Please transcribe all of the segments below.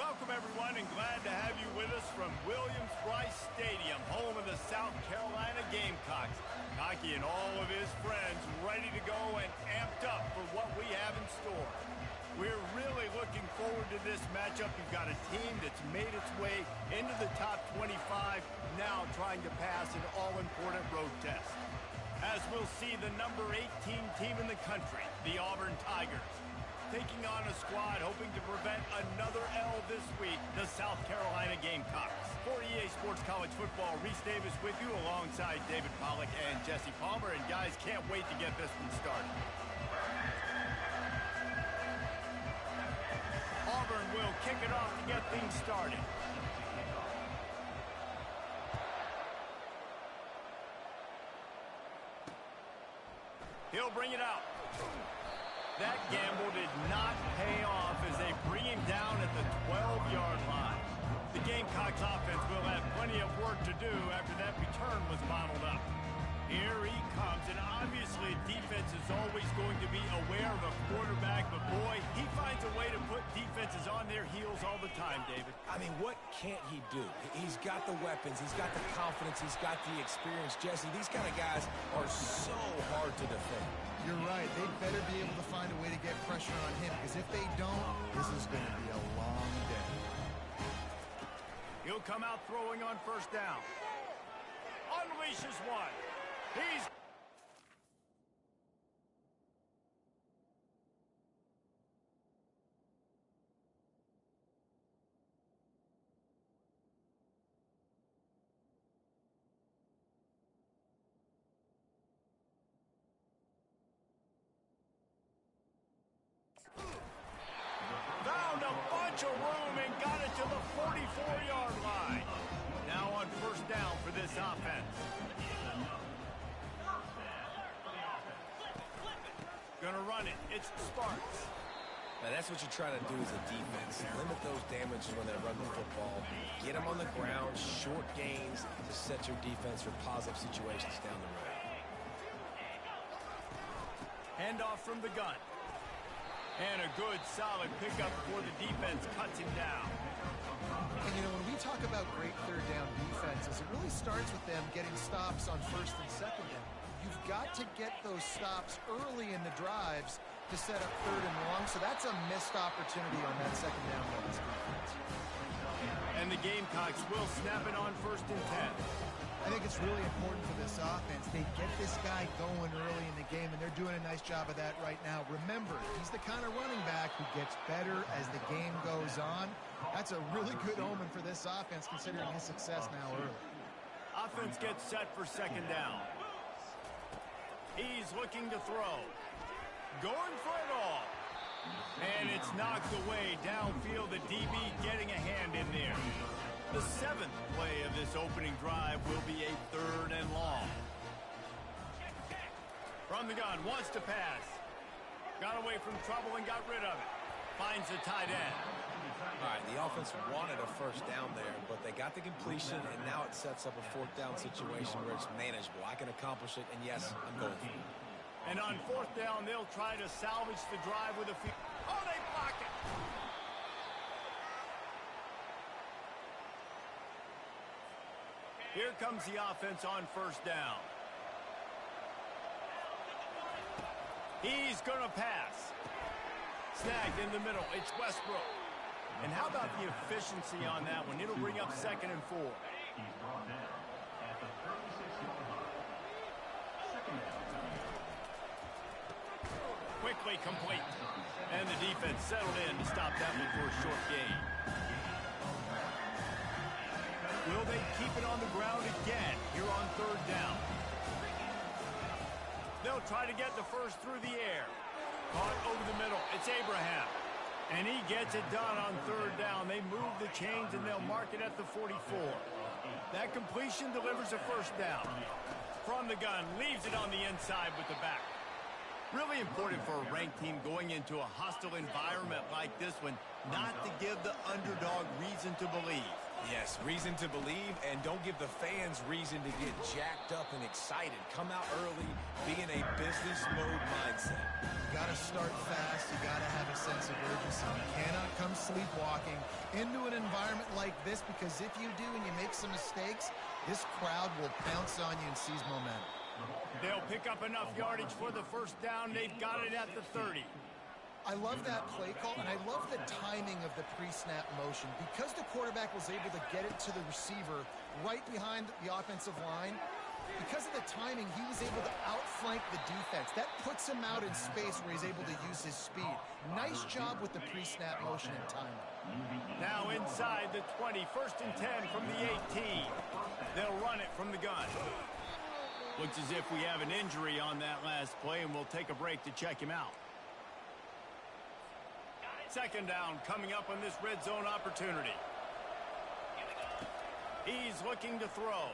Welcome, everyone, and glad to have you with us from Williams-Brice Stadium, home of the South Carolina Gamecocks. Cocky and all of his friends ready to go and amped up for what we have in store. We're really looking forward to this matchup. You've got a team that's made its way into the top 25, now trying to pass an all-important road test. As we'll see, the number 18 team in the country, the Auburn Tigers, taking on a squad hoping to prevent another L this week, the South Carolina Gamecocks. For EA Sports College Football, Reese Davis with you alongside David Pollack and Jesse Palmer. And guys, can't wait to get this one started. Auburn will kick it off to get things started. He'll bring it out. That gamble did not pay off as they bring him down at the 12-yard line. The Gamecocks offense will have plenty of work to do after that return was bottled up. Here he comes, and obviously defense is always going to be aware of a quarterback, but boy, he finds a way to put defenses on their heels all the time, David. I mean, what can't he do? He's got the weapons, he's got the confidence, he's got the experience. Jesse, these kind of guys are so hard to defend. You're right. They'd better be able to find a way to get pressure on him, because if they don't, this is going to be a long day. He'll come out throwing on first down. Unleashes one. He's... Found a bunch of room and got it to the 44-yard line. Now on first down for this offense. Gonna run it. It's Sparks. Now, that's what you try to do as a defense. Limit those damages when they run the football. Get them on the ground, short gains to set your defense for positive situations down the road. Handoff from the gun. And a good, solid pickup for the defense. Cuts him down. And, you know, when we talk about great third down defenses, it really starts with them getting stops on first and second down. You've got to get those stops early in the drives to set up third and long, so that's a missed opportunity on that second down by this defense. And the Gamecocks will snap it on first and 10. I think it's really important for this offense. They get this guy going early in the game, and they're doing a nice job of that right now. Remember, he's the kind of running back who gets better as the game goes on. That's a really good omen for this offense, considering his success now early. Offense gets set for second down. He's looking to throw. Going for it all. And it's knocked away downfield. The DB getting a hand in there. The seventh play of this opening drive will be a third and long. From the gun, wants to pass. Got away from trouble and got rid of it. Finds the tight end. All right, the offense wanted a first down there, but they got the completion, and now it sets up a fourth down situation where it's manageable. I can accomplish it, and yes, I'm going for it. And on fourth down, they'll try to salvage the drive with a few. Oh, they block it! Here comes the offense on first down. He's going to pass. Snagged in the middle. It's Westbrook. And how about the efficiency on that one? It'll bring up second and 4. Quickly complete. And the defense settled in to stop that one for a short gain. Will they keep it on the ground again here on third down? They'll try to get the first through the air. Caught over the middle. It's Abraham. And he gets it done on third down. They move the chains, and they'll mark it at the 44. That completion delivers a first down. From the gun, leaves it on the inside with the back. Really important for a ranked team going into a hostile environment like this one, not to give the underdog reason to believe. Yes, reason to believe, and don't give the fans reason to get jacked up and excited. Come out early, be in a business mode mindset. You got to start fast. You got to have a sense of urgency. You cannot come sleepwalking into an environment like this, because if you do and you make some mistakes, this crowd will pounce on you and seize momentum. They'll pick up enough yardage for the first down. They've got it at the 30. I love that play call, and I love the timing of the pre-snap motion. Because the quarterback was able to get it to the receiver right behind the offensive line, because of the timing, he was able to outflank the defense. That puts him out in space where he's able to use his speed. Nice job with the pre-snap motion and timing. Now inside the 20, 1st and 10 from the 18. They'll run it from the gun. Looks as if we have an injury on that last play, and we'll take a break to check him out. 2nd down coming up on this red zone opportunity. He's looking to throw.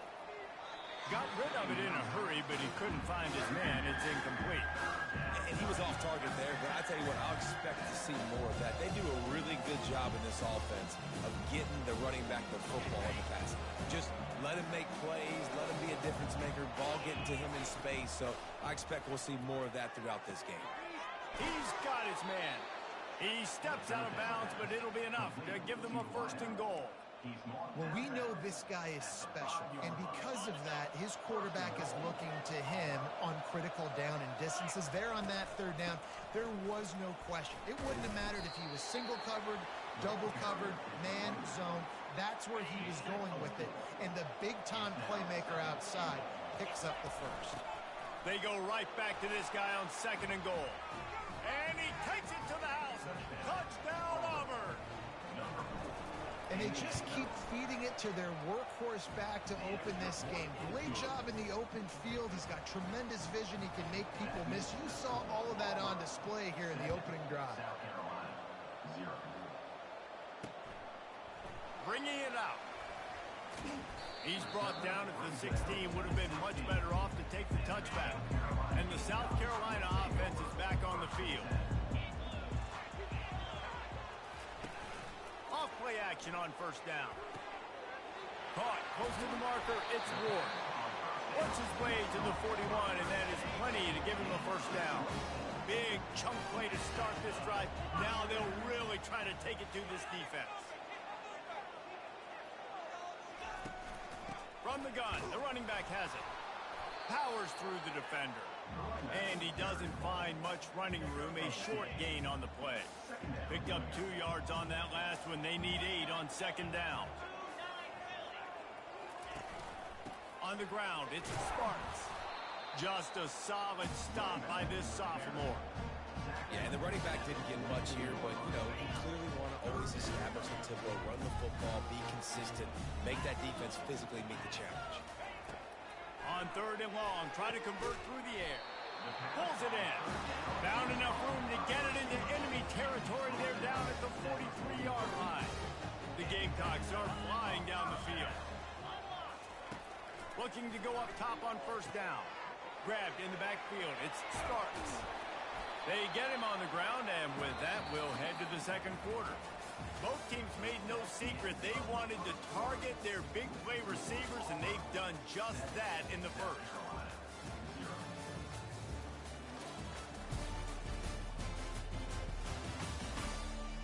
Got rid of it in a hurry, but he couldn't find his man. It's incomplete. And he was off target there, but I tell you what, I'll expect to see more of that. They do a really good job in this offense of getting the running back the football in the passing. Just let him make plays, let him be a difference maker, ball getting to him in space. So I expect we'll see more of that throughout this game. He's got his man. He steps out of bounds, but it'll be enough to give them a 1st and goal. Well, we know this guy is special, and because of that, his quarterback is looking to him on critical down and distances. There on that 3rd down, there was no question. It wouldn't have mattered if he was single covered, double covered, man, zone. That's where he was going with it, and the big-time playmaker outside picks up the 1st. They go right back to this guy on 2nd and goal. And he takes it to the house. Touchdown, Auburn. And they just keep feeding it to their workhorse back to open this game. Great job in the open field. He's got tremendous vision. He can make people miss. You saw all of that on display here in the opening drive. Bringing it out. He's brought down at the 16. Would have been much better off to take the touchback. And the South Carolina offense is back on the field. Off-play action on 1st down. Caught close to the marker. It's Ward. Works his way to the 41, and that is plenty to give him a 1st down. Big chunk play to start this drive. Now they'll really try to take it to this defense. From the gun, the running back has it. Powers through the defender. And he doesn't find much running room. A short gain on the play. Picked up 2 yards on that last one. They need 8 on 2nd down. On the ground, it's Sparks. Just a solid stop by this sophomore. Yeah, and the running back didn't get much here, but, you know, you clearly want to always establish the tempo, run the football, be consistent, make that defense physically meet the challenge. On 3rd and long, try to convert through the air. Pulls it in. Found enough room to get it into enemy territory. They're down at the 43-yard line. The Gamecocks are flying down the field. Looking to go up top on 1st down. Grabbed in the backfield. It's Sparks. They get him on the ground, and with that, we'll head to the 2nd quarter. Both teams made no secret they wanted to target their big play receivers, and they've done just that in the 1st.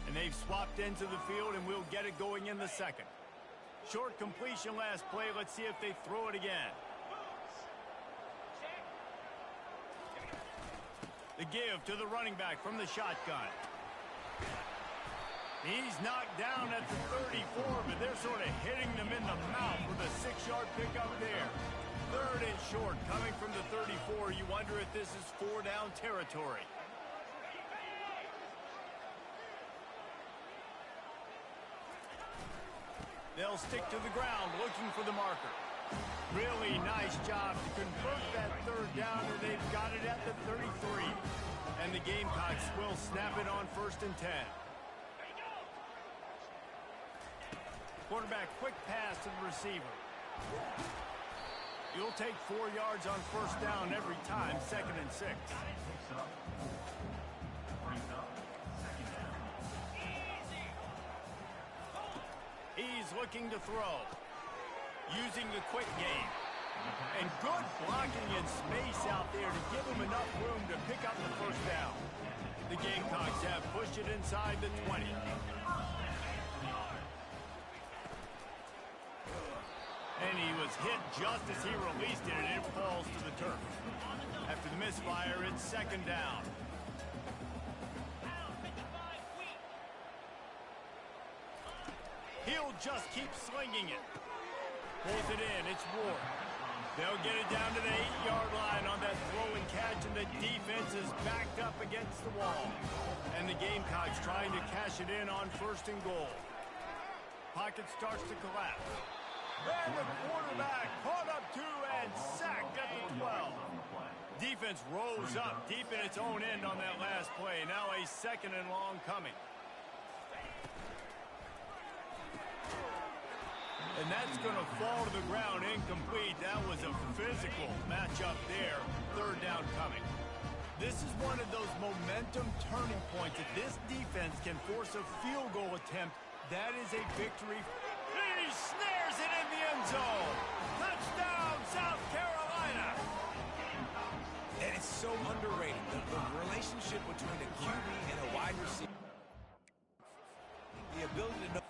And they've swapped into the field, and we'll get it going in the 2nd. Short completion last play. Let's see if they throw it again. The give to the running back from the shotgun. He's knocked down at the 34, but they're sort of hitting them in the mouth with a 6-yard pickup there. 3rd and short coming from the 34. You wonder if this is 4-down territory. They'll stick to the ground looking for the marker. Really nice job to convert that 3rd down, and they've got it at the 33. And the Gamecocks will snap it on 1st and 10. Quarterback quick pass to the receiver. You'll take 4 yards on 1st down every time, 2nd and 6. He's looking to throw. Using the quick game. And good blocking in space out there to give him enough room to pick up the 1st down. The Gamecocks have pushed it inside the 20. just as he released it, and it falls to the turf. After the misfire, it's second down. He'll just keep slinging it. Pulls it in. It's Ward. They'll get it down to the 8-yard line on that throw and catch, and the defense is backed up against the wall. And the Gamecocks trying to cash it in on first and goal. Pocket starts to collapse. And the quarterback caught up to and sacked at the 12. Defense rolls up deep in its own end on that last play. Now a second and long coming. And that's going to fall to the ground incomplete. That was a physical matchup there. Third down coming. This is one of those momentum turning points. If this defense can force a field goal attempt, that is a victory. He snares it in the end zone. Touchdown, South Carolina. And it's so underrated. The relationship between a QB and a wide receiver. The ability to know.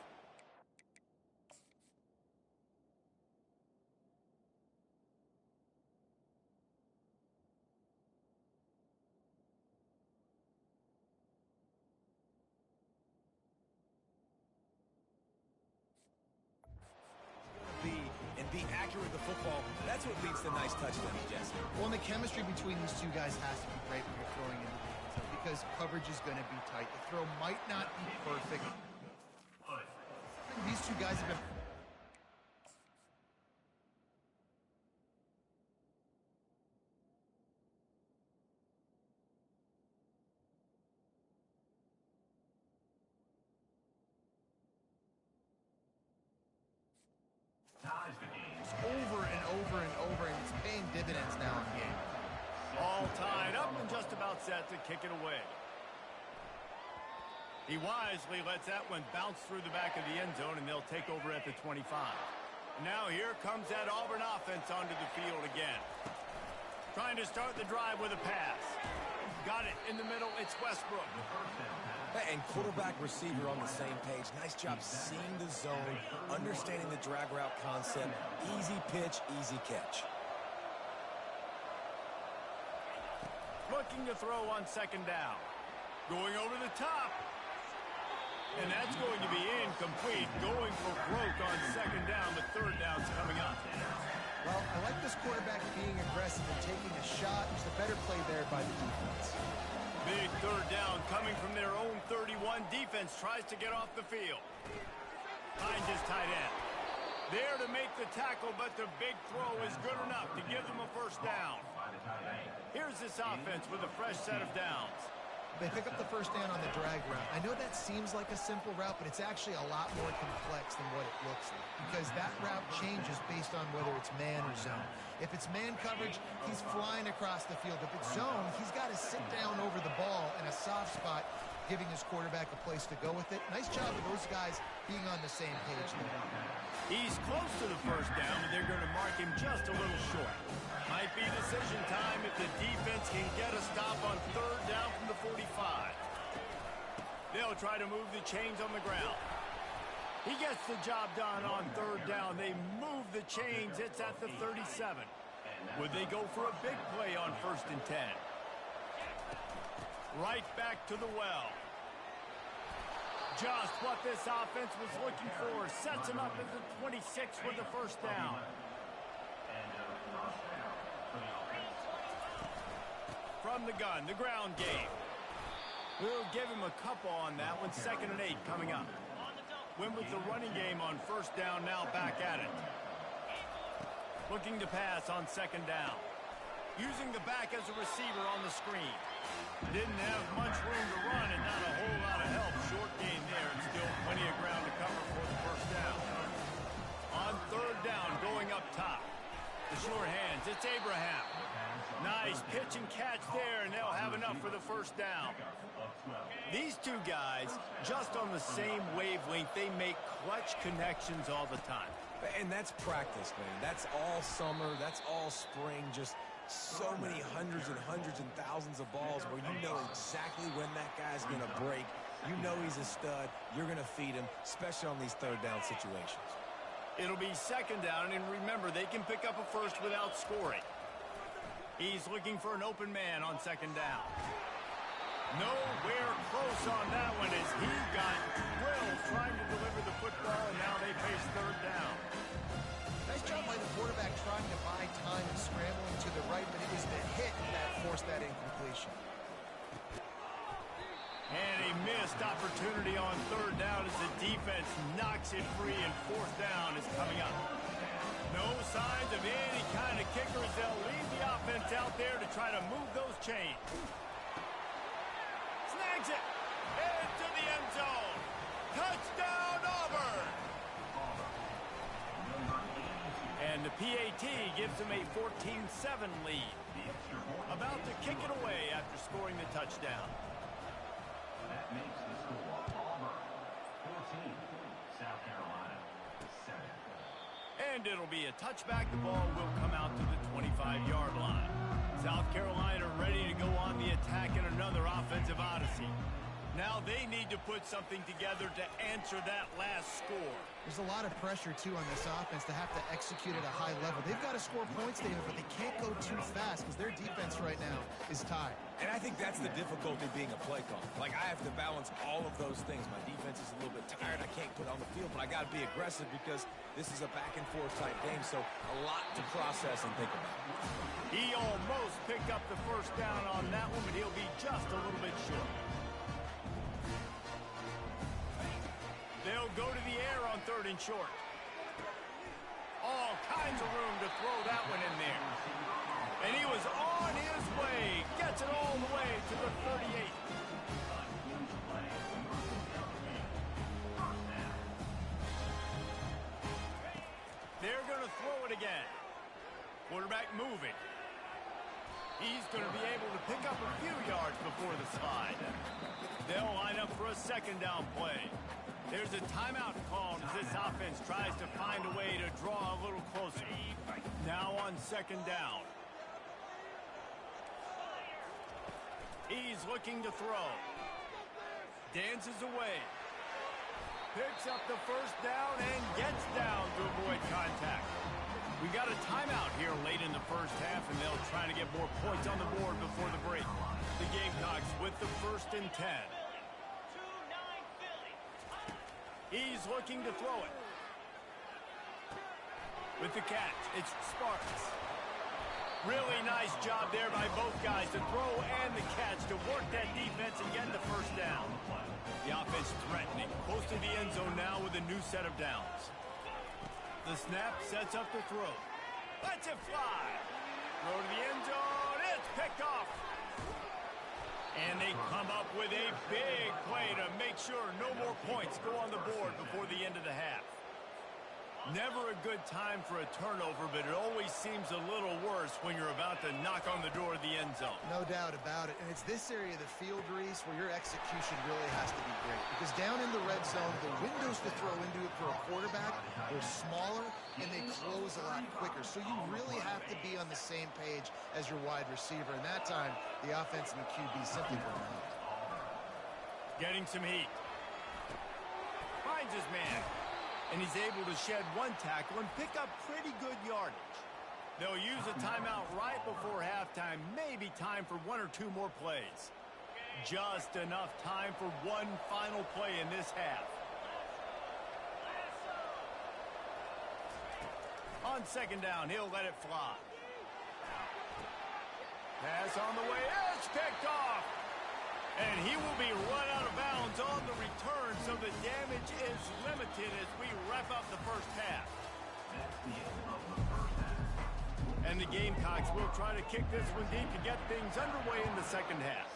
Be accurate with the football. That's what leads to nice touchdowns, Jesse. Well, and the chemistry between these two guys has to be great when you're throwing into the end zone because coverage is going to be tight. The throw might not be perfect. These two guys have been... over and over and over, and it's paying dividends now in the game. All tied up and just about set to kick it away. He wisely lets that one bounce through the back of the end zone, and they'll take over at the 25. Now here comes that Auburn offense onto the field again. Trying to start the drive with a pass. Got it in the middle. It's Westbrook. And quarterback receiver on the same page. Nice job seeing the zone, understanding the drag route concept. Easy pitch, easy catch. Looking to throw on second down. Going over the top. And that's going to be incomplete. Going for broke on second down. The third down's coming up. Well, I like this quarterback being aggressive and taking a shot. There's a better play there by the defense. Big third down coming from their own 31. Defense tries to get off the field. Finds his tight end. There to make the tackle, but the big throw is good enough to give them a first down. Here's this offense with a fresh set of downs. They pick up the first down on the drag route. I know that seems like a simple route, but it's actually a lot more complex than what it looks like because that route changes based on whether it's man or zone. If it's man coverage, he's flying across the field. If it's zone, he's got to sit down over the ball in a soft spot, giving his quarterback a place to go with it. Nice job of those guys being on the same page there. He's close to the first down, but they're going to mark him just a little short. Might be decision time if the defense can get a stop on third down from the 45. They'll try to move the chains on the ground. He gets the job done on third down. They move the chains. It's at the 37. Would they go for a big play on first and 10? Right back to the well. Just what this offense was looking for. Sets him up at the 26 with the first down. From the gun, the ground game. We'll give him a couple on that one. 2nd and 8 coming up. Went with the running game on first down, now back at it. Looking to pass on second down. Using the back as a receiver on the screen. Didn't have much room to run and not a whole lot of help. Short gain there and still plenty of ground to cover for the first down. On third down, going up top. The short hands, it's Abraham. Nice pitch and catch there, and they'll have enough for the first down. These two guys, just on the same wavelength, they make clutch connections all the time. And that's practice, man. That's all summer. That's all spring. Just so many hundreds and thousands of balls where you know exactly when that guy's going to break. You know he's a stud. You're going to feed him, especially on these third down situations. It'll be second down, and remember, they can pick up a first without scoring. He's looking for an open man on second down. Nowhere close on that one as he got drilled trying to deliver the football, and now they face third down. Nice job by the quarterback trying to buy time and scrambling to the right, but it was the hit that forced that incompletion. And a missed opportunity on third down as the defense knocks it free, and fourth down is coming up. No signs of any kind of kickers. They'll leave the offense out there to try to move those chains. Snags it into the end zone. Touchdown, Auburn. And the PAT gives them a 14-7 lead. About to kick it away after scoring the touchdown. That makes the score Auburn 14, South Carolina 7. And it'll be a touchback. The ball will come out to the 25-yard line. South Carolina ready to go on the attack in another offensive odyssey. Now they need to put something together to answer that last score. There's a lot of pressure, too, on this offense to have to execute at a high level. They've got to score points, David, but they can't go too fast because their defense right now is tied. And I think that's the difficulty being a play call. Like, I have to balance all of those things. My defense is a little bit tired. I can't put it on the field, but I got to be aggressive because this is a back-and-forth type game, so a lot to process and think about. He almost picked up the first down on that one, but he'll be just a little bit short. They'll go to the air on third and short. All kinds of room to throw that one in there. And he was on his way. Gets it all the way to the 38. They're going to throw it again. Quarterback moving. He's going to be able to pick up a few yards before the slide. They'll line up for a second down play. There's a timeout called as this offense tries to find a way to draw a little closer. Now on second down. He's looking to throw. Dances away. Picks up the first down and gets down to avoid contact. We got a timeout here late in the first half, and they'll try to get more points on the board before the break. The Gamecocks with the 1st and 10. He's looking to throw it. With the catch, it's Sparks. Really nice job there by both guys to throw and the catch to work that defense and get the first down. The offense threatening, close to the end zone now with a new set of downs. The snap sets up the throw. Lets it fly. Throw to the end zone. It's picked off. And they come up with a big play to make sure no more points go on the board before the end of the half. Never a good time for a turnover, but it always seems a little worse when you're about to knock on the door of the end zone. No doubt about it. And it's this area of the field, Reese, where your execution really has to be great. Because down in the red zone, the windows to throw into it for a quarterback are smaller, and they close a lot quicker. So you really have to be on the same page as your wide receiver. And that time, the offense and the QB simply weren't out. Getting some heat. Finds his man. And he's able to shed one tackle and pick up pretty good yardage. They'll use a timeout right before halftime. Maybe time for one or two more plays. Just enough time for one final play in this half. On second down, he'll let it fly. Pass on the way. It's picked off. And he will be run out of bounds on the return, so the damage is limited as we wrap up the first half. And the Gamecocks will try to kick this one deep to get things underway in the second half.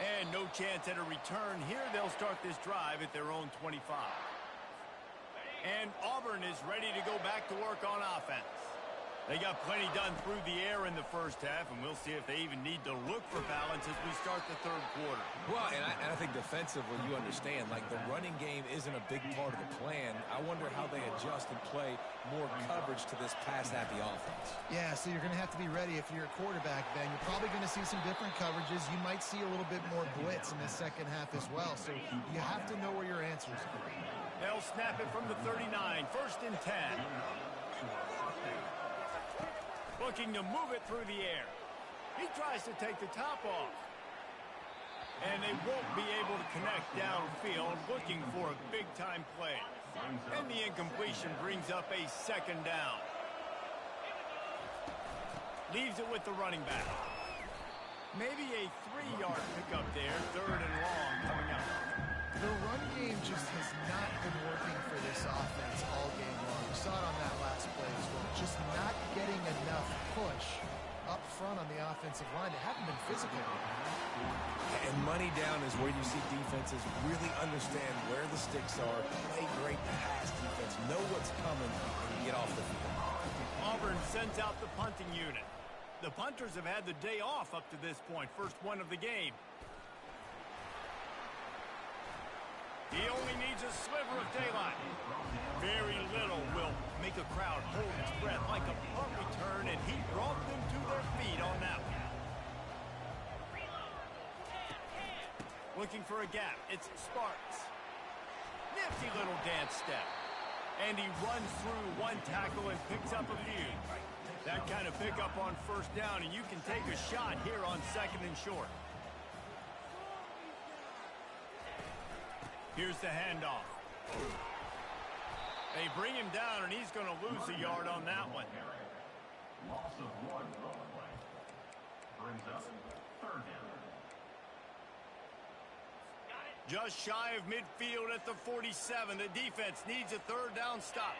And no chance at a return here. They'll start this drive at their own 25. And Auburn is ready to go back to work on offense. They got plenty done through the air in the first half, and we'll see if they even need to look for balance as we start the third quarter. Well, and I think defensively, you understand, like the running game isn't a big part of the plan. I wonder how they adjust and play more coverage to this pass-happy offense. Yeah, so you're going to have to be ready if you're a quarterback, Ben. You're probably going to see some different coverages. You might see a little bit more blitz in the second half as well, so you have to know where your answers are. They'll snap it from the 39, 1st and 10. Looking to move it through the air. He tries to take the top off. And they won't be able to connect downfield, looking for a big-time play. And the incompletion brings up a 2nd down. Leaves it with the running back. Maybe a 3-yard pickup there, 3rd and long coming up. The run game just has not been working for this offense all game long. We saw it on that last play as well. Just not getting enough push up front on the offensive line. They haven't been physical. And money down is where you see defenses really understand where the sticks are, play great pass defense, know what's coming, and get off the field. Auburn sends out the punting unit. The punters have had the day off up to this point. First one of the game. He only needs a sliver of daylight. Very little will make a crowd hold its breath like a punt return, and he brought them to their feet on that one. Looking for a gap. It's Sparks. Nifty little dance step. And he runs through one tackle and picks up a few. That kind of pickup on 1st down, and you can take a shot here on 2nd and short. Here's the handoff. They bring him down, and he's going to lose a yard on that one. Loss of 1 on the play. Brings up 3rd down. Just shy of midfield at the 47. The defense needs a 3rd down stop.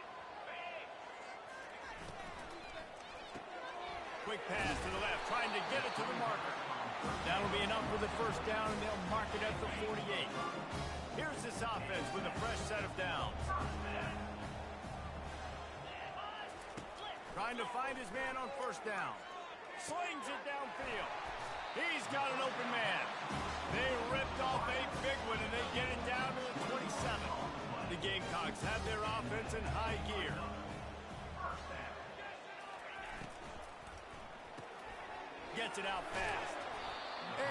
Quick pass to the left, trying to get it to the marker. That'll be enough for the 1st down, and they'll mark it at the 48. Here's this offense with a fresh set of downs. Trying to find his man on 1st down. Slings it downfield. He's got an open man. They ripped off a big one, and they get it down to the 27. The Gamecocks have their offense in high gear. Gets it out fast.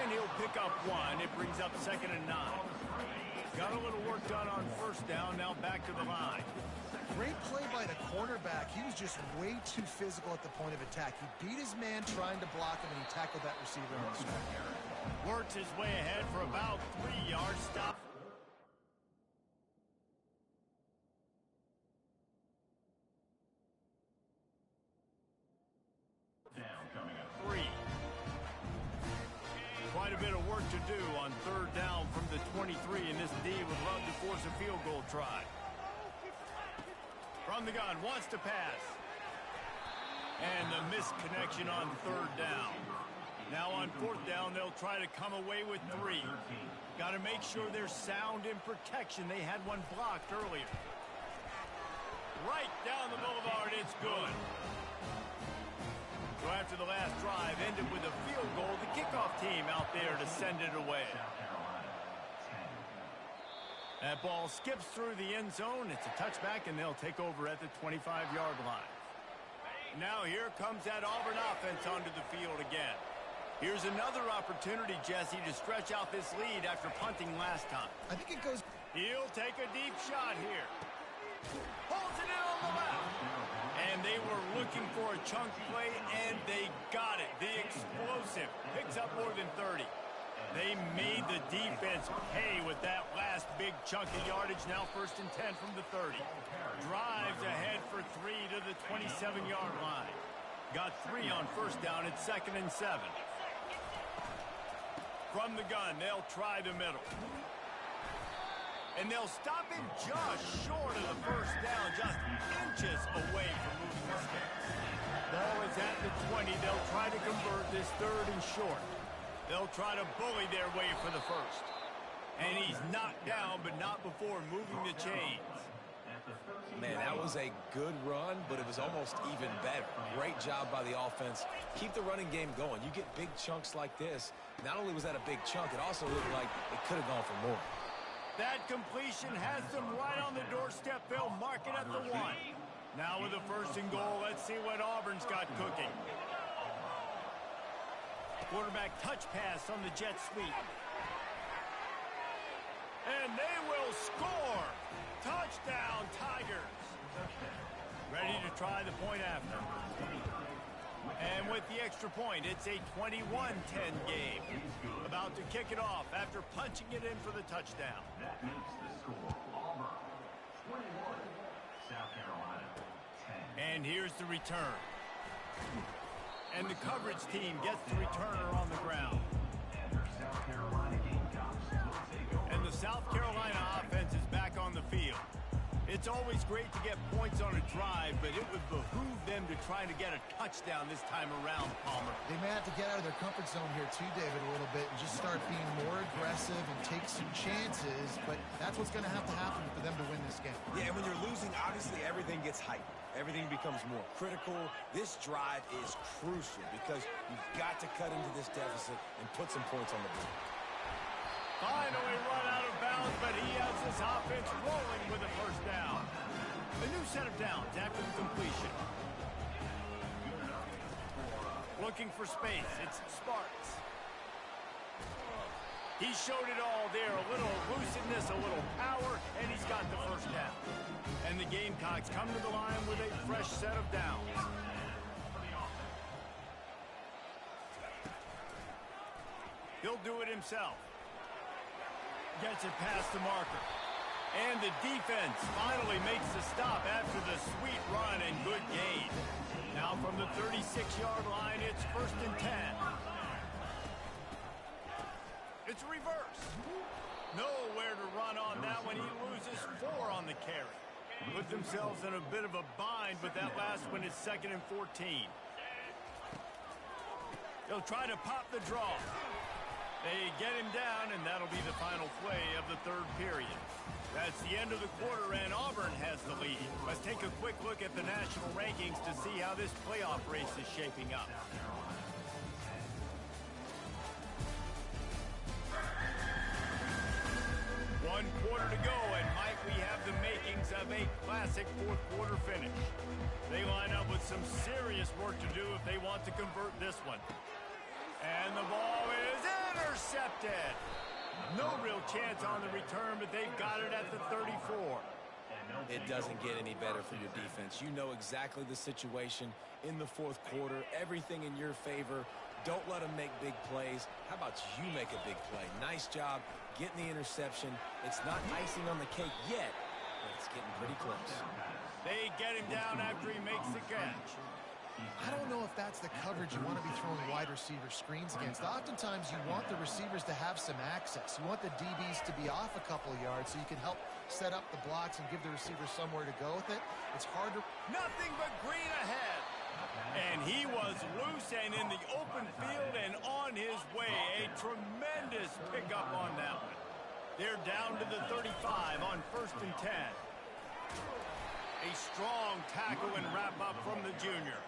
And he'll pick up 1. It brings up 2nd and 9. Got a little work done on 1st down, now back to the line. Great play by the cornerback. He was just way too physical at the point of attack. He beat his man trying to block him, and he tackled that receiver on the strike. Works his way ahead for about 3 yards. Stop. Down coming up. 3. Quite a bit of work to do on 3rd down from the 23, and this D would love to force a field goal try. From the gun, wants to pass. And the misconnection on 3rd down. Now on 4th down, they'll try to come away with 3. Got to make sure they're sound in protection. They had one blocked earlier. Right down the boulevard, it's good. So after the last drive ended with a field goal, the kickoff team out there to send it away. That ball skips through the end zone. It's a touchback, and they'll take over at the 25-yard line. Now here comes that Auburn offense onto the field again. Here's another opportunity, Jesse, to stretch out this lead after punting last time. I think it goes... He'll take a deep shot here. Holds it in on the left. And they were looking for a chunk play, and they got it. The explosive picks up more than 30. They made the defense pay with that last big chunk of yardage. Now 1st and 10 from the 30. Drives ahead for 3 to the 27-yard line. Got 3 on 1st down at 2nd and 7. From the gun, they'll try the middle. And they'll stop him just short of the 1st down, just inches away from moving the sticks. Ball is at the 20. They'll try to convert this 3rd and short. They'll try to bully their way for the 1st. And he's knocked down, but not before moving the chains. Man, that was a good run, but it was almost even better. Great job by the offense. Keep the running game going. You get big chunks like this. Not only was that a big chunk, it also looked like it could have gone for more. That completion has them right on the doorstep. They'll mark it at the 1. Now with the 1st and goal, let's see what Auburn's got cooking. Quarterback touch pass on the jet sweep. And they will score. Touchdown, Tigers. Ready to try the point after. And with the extra point, it's a 21-10 game. About to kick it off after punching it in for the touchdown. That makes the score Auburn 21, South Carolina 10. And here's the return. And the coverage team gets the returner on the ground. And their South Carolina Gamecocks will take over. And the South Carolina offense is back on the field. It's always great to get points on a drive, but it would behoove them to try to get a touchdown this time around, Palmer. They may have to get out of their comfort zone here too, David, a little bit and just start being more aggressive and take some chances, but that's what's going to happen for them to win this game. Yeah, and when you're losing, obviously everything gets hyped. Everything becomes more critical. This drive is crucial because you've got to cut into this deficit and put some points on the board. Finally run out of bounds, but he has his offense rolling with a 1st down. A new set of downs after the completion. Looking for space. It's Sparks. He showed it all there. A little elusiveness, a little power, and he's got the 1st down. And the Gamecocks come to the line with a fresh set of downs. He'll do it himself. Gets it past the marker. And the defense finally makes the stop after the sweet run and good gain. Now from the 36-yard line, it's 1st and 10. It's reverse. Nowhere to run on that one. He loses 4 on the carry. Put themselves in a bit of a bind, but that last one is 2nd and 14. They'll try to pop the draw. They get him down, and that'll be the final play of the 3rd period. That's the end of the quarter, and Auburn has the lead. Let's take a quick look at the national rankings to see how this playoff race is shaping up. One quarter to go, and Mike, we have the makings of a classic 4th quarter finish. They line up with some serious work to do if they want to convert this one. And the ball is intercepted. No real chance on the return, but they've got it at the 34. It doesn't get any better for your defense. You know exactly the situation in the 4th quarter. Everything in your favor. Don't let them make big plays. How about you make a big play? Nice job getting the interception. It's not icing on the cake yet, but it's getting pretty close. They get him down after he makes the catch. I don't know if that's the coverage you want to be throwing wide receiver screens against. Oftentimes, you want the receivers to have some access. You want the DBs to be off a couple of yards so you can help set up the blocks and give the receiver somewhere to go with it. It's hard to... Nothing but green ahead. And he was loose and in the open field and on his way. A tremendous pickup on that one. They're down to the 35 on 1st and 10. A strong tackle and wrap up from the junior.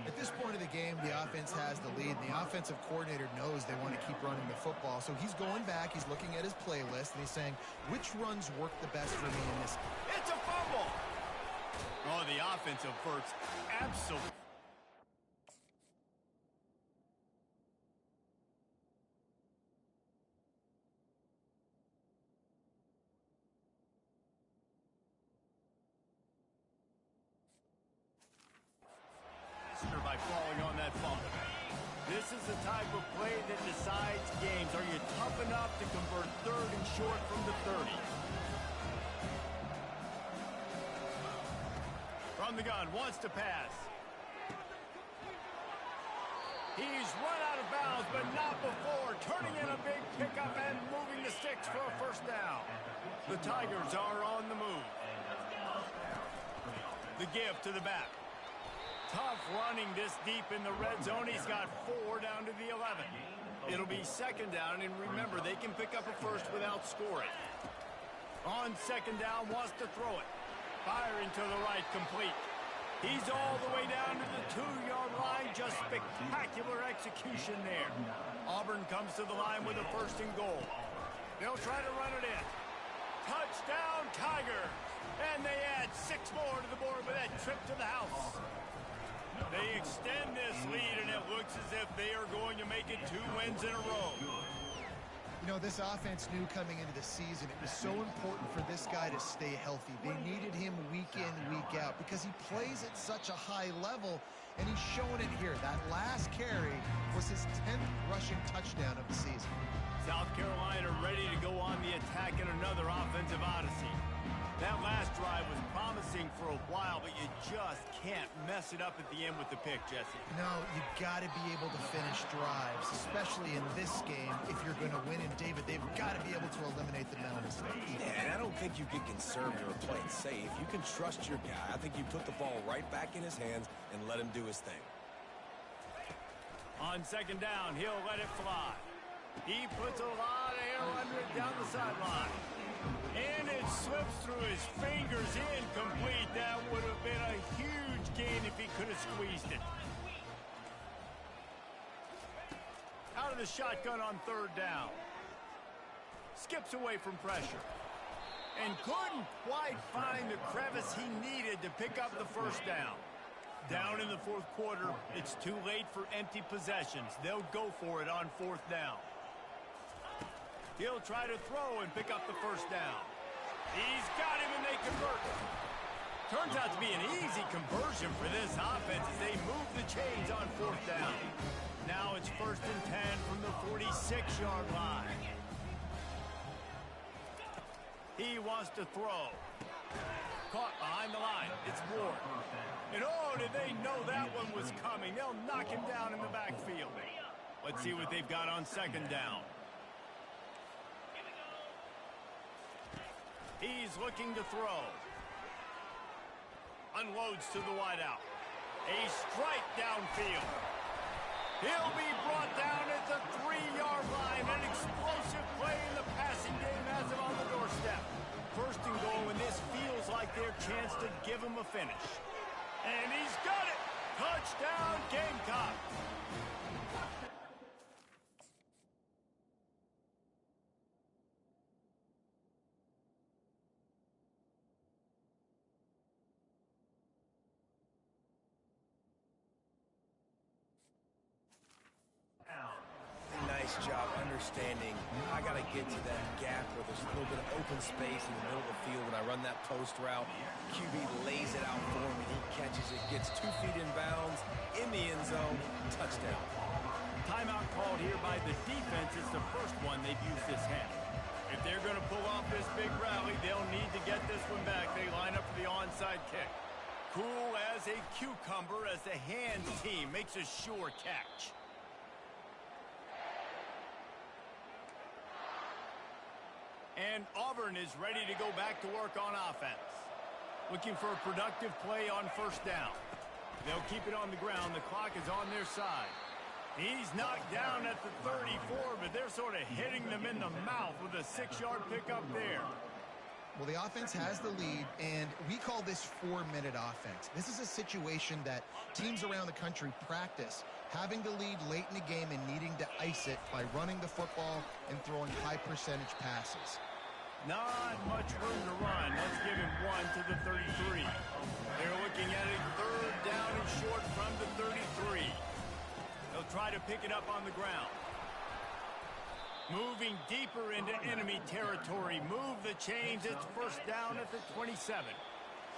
At this point of the game, the offense has the lead, and the offensive coordinator knows they want to keep running the football. So he's going back, he's looking at his playlist, and he's saying, which runs work the best for me in this? It's a fumble! Oh, the offensive works absolutely. By falling on that fumble. This is the type of play that decides games. Are you tough enough to convert 3rd and short from the 30? From the gun, wants to pass. He's run out of bounds, but not before. Turning in a big pickup and moving the sticks for a 1st down. The Tigers are on the move. The give to the back. Tough running this deep in the red zone. He's got 4 down to the 11. It'll be 2nd down, and remember, they can pick up a 1st without scoring. On 2nd down, wants to throw it. Firing to the right, complete. He's all the way down to the 2-yard line. Just spectacular execution there. Auburn comes to the line with a 1st and goal. They'll try to run it in. Touchdown, Tigers! And they add 6 more to the board with that trip to the house. They extend this lead, and it looks as if they are going to make it 2 wins in a row. You know, this offense knew coming into the season it was so important for this guy to stay healthy. They needed him week in, week out because he plays at such a high level, and he's showing it here. That last carry was his 10th rushing touchdown of the season. South Carolina ready to go on the attack in another offensive odyssey. That last drive was promising for a while, but you just can't mess it up at the end with the pick, Jesse. No, you got to be able to finish drives, especially in this game if you're going to win. And, David, they've got to be able to eliminate the mental mistakes. Yeah, and I don't think you get conservative or play it safe. You can trust your guy. I think you put the ball right back in his hands and let him do his thing. On 2nd down, he'll let it fly. He puts a lot of air under it down the sideline. And it slips through his fingers, incomplete. That would have been a huge gain if he could have squeezed it. Out of the shotgun on 3rd down. Skips away from pressure. And couldn't quite find the crevice he needed to pick up the 1st down. Down in the 4th quarter, it's too late for empty possessions. They'll go for it on 4th down. He'll try to throw and pick up the 1st down. He's got him, and they convert. Turns out to be an easy conversion for this offense as they move the chains on 4th down. Now it's 1st and 10 from the 46-yard line. He wants to throw. Caught behind the line. It's Ward. And oh, did they know that one was coming? They'll knock him down in the backfield. Let's see what they've got on 2nd down. He's looking to throw. Unloads to the wideout. A strike downfield. He'll be brought down at the 3-yard line. An explosive play in the passing game has him on the doorstep. 1st and goal, and this feels like their chance to give him a finish. And he's got it. Touchdown, Gamecock. Nice job understanding I got to get to that gap where there's a little bit of open space in the middle of the field when I run that post route. QB lays it out for me. He catches it, gets 2 feet in bounds, in the end zone, touchdown. Timeout called here by the defense. It's the first one they've used this half. If they're going to pull off this big rally, they'll need to get this one back. They line up for the onside kick. Cool as a cucumber as the hands team makes a sure catch. And Auburn is ready to go back to work on offense. Looking for a productive play on 1st down. They'll keep it on the ground. The clock is on their side. He's knocked down at the 34, but they're sort of hitting them in the mouth with a 6-yard pickup there. Well, the offense has the lead, and we call this 4-minute offense. This is a situation that teams around the country practice, having the lead late in the game and needing to ice it by running the football and throwing high-percentage passes. Not much room to run. Let's give him 1 to the 33. They're looking at a 3rd down and short from the 33. They'll try to pick it up on the ground. Moving deeper into enemy territory. Move the chains. It's 1st down at the 27.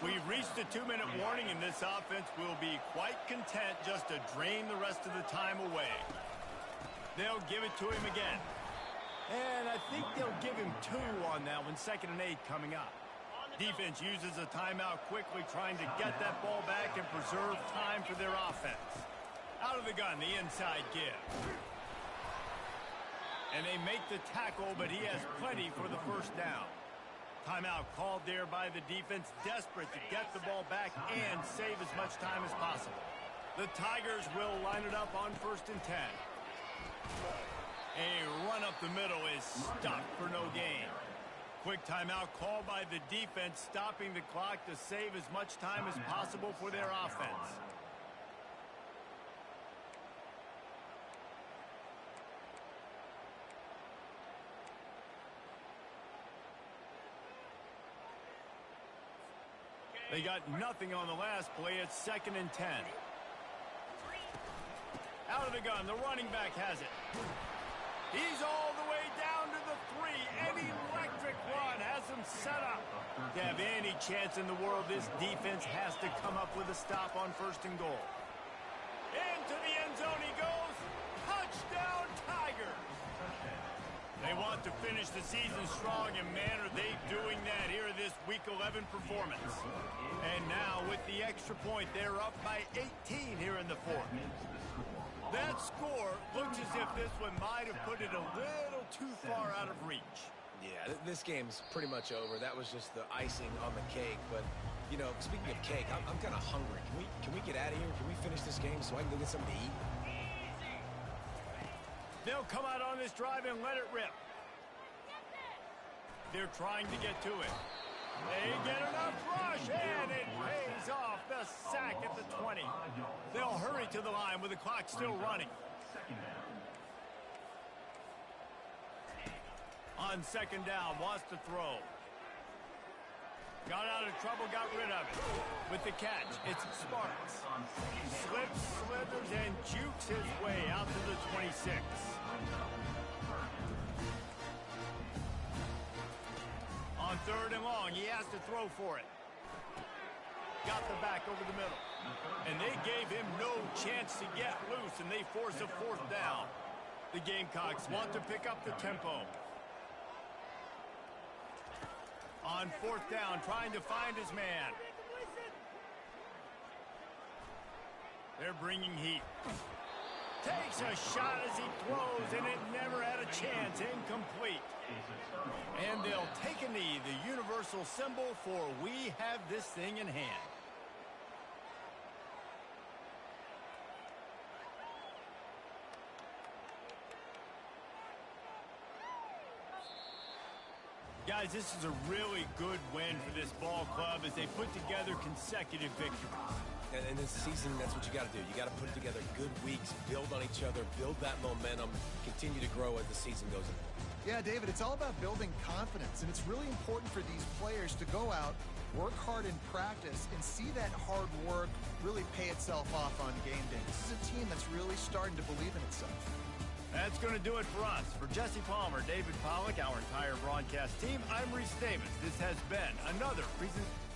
We've reached the 2-minute warning, and this offense will be quite content just to drain the rest of the time away. They'll give it to him again. And I think they'll give him 2 on that one. 2nd and 8 coming up. Defense uses a timeout quickly, trying to get that ball back and preserve time for their offense. Out of the gun, the inside give. And they make the tackle, but he has plenty for the 1st down. Timeout called there by the defense, desperate to get the ball back and save as much time as possible. The Tigers will line it up on 1st and 10. A run up the middle is stopped for no gain. Quick timeout called by the defense, stopping the clock to save as much time as possible for their offense. They got nothing on the last play. It's 2nd and 10. Out of the gun, the running back has it. He's all the way down to the 3. An electric run has him set up. To have any chance in the world, this defense has to come up with a stop on 1st and goal. Into the end zone he goes. Touchdown, Tigers. They want to finish the season strong, and man, are they doing that here in this Week 11 performance. And now, with the extra point, they're up by 18 here in the 4th. That score looks as if this one might have put it a little too far out of reach. Yeah, this game's pretty much over. That was just the icing on the cake. But, you know, speaking of cake, I'm kind of hungry. Can we get out of here? Can we finish this game so I can go get something to eat? They'll come out on this drive and let it rip. They're trying to get to it. They get enough rush, and it pays off. The sack at the 20. They'll hurry to the line with the clock still running. On 2nd down, wants to throw. Got out of trouble, got rid of it. With the catch, it's Sparks. Slips, slithers, and jukes his way out to the 26. On 3rd and long, he has to throw for it. Got the back over the middle. And they gave him no chance to get loose, and they force a 4th down. The Gamecocks want to pick up the tempo. On 4th down, trying to find his man. They're bringing heat. Takes a shot as he throws, and it never had a chance. Incomplete. And they'll take a knee, the universal symbol for we have this thing in hand. Guys, this is a really good win for this ball club as they put together consecutive victories. And this season, that's what you got to do. You got to put together good weeks, build on each other, build that momentum, continue to grow as the season goes on. Yeah, David, it's all about building confidence, and it's really important for these players to go out, work hard in practice, and see that hard work really pay itself off on game day. This is a team that's really starting to believe in itself. That's going to do it for us. For Jesse Palmer, David Pollack, our entire broadcast team, I'm Reese Davis. This has been another presentation.